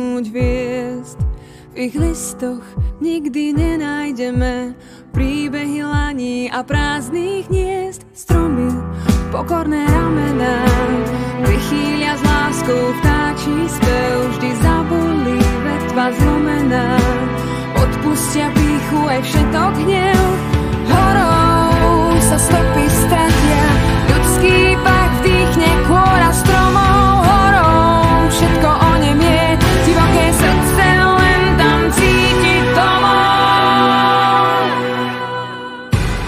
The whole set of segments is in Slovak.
dotknúť hviezd. V ich listoch nikdy nenájdeme príbehy laní a prázdnych hniezd. Stromy, pokorné ramená, vychýlia s láskou vtáčí spev. Vždy zabolí vetva zlomená, odpustia pýchu aj všetok hnev. Horou sa stopy stratia, ľudský pach vdýchne kôra stromov. Horou všetko onemie, divoké srdce len tam cíti domov.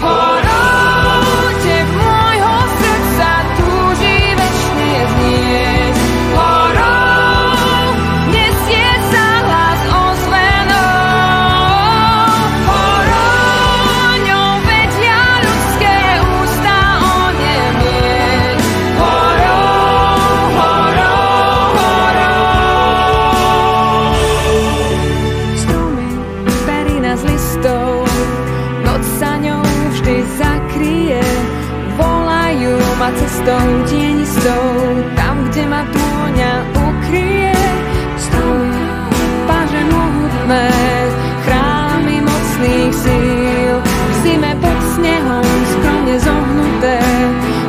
Horou teb môjho srdca túži večne znieť. Horou nesie sa hlas ozvenou. Horou ňou vedia ľudské ústa onemieť. Horou, horou, horou. Stromy, perina z listov, noc sa ňou vždy zakryje. Volajú ma cestou tienistou, tam, kde ma tôňa ukryje. Stromy, páže mohutné, chrámy mocných síl, v zime pod snehom skromne zohnuté,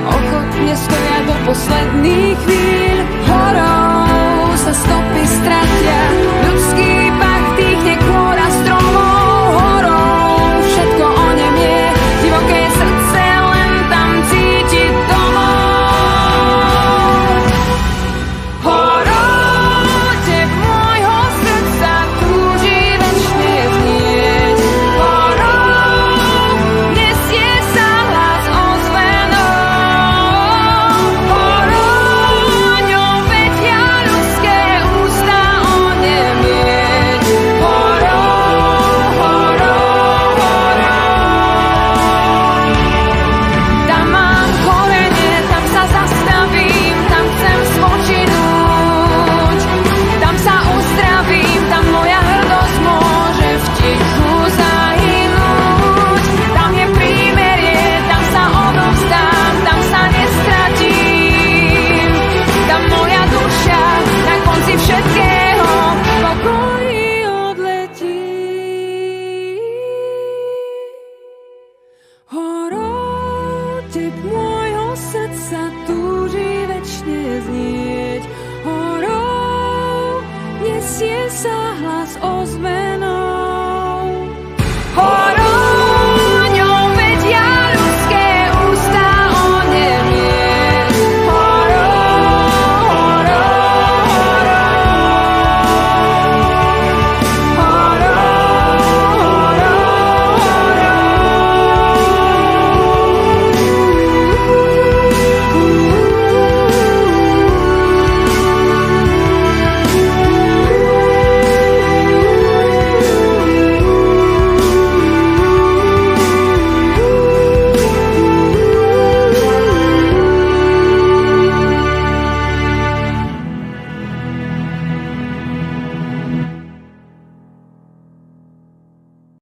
ochotne stoja do posledných chvíľ. Horou sa stopy stratia, ľudský pach dýchne kôra stromov. Horou všetko onemie, divoké srdce len tam cíti domov. Horou teb môjho srdca túži večne znieť. Horou nesie sa hlas ozvenou. Horou ňou vedia ľudské ústa onemieť. Horou, horou, horou. Tam mám korene, tam sa zastavím, tam chcem spočinúť. Tam sa uzdravím, tam moja hrdosť môže v tichu zahynúť. Tam je prímerie, tam sa odovzdám, tam sa nestratím. Tam moja duša na konci všetkého v pokoji odletí. Horou teb môjho srdca túži večne znieť. Horou nesie sa hlas ozve.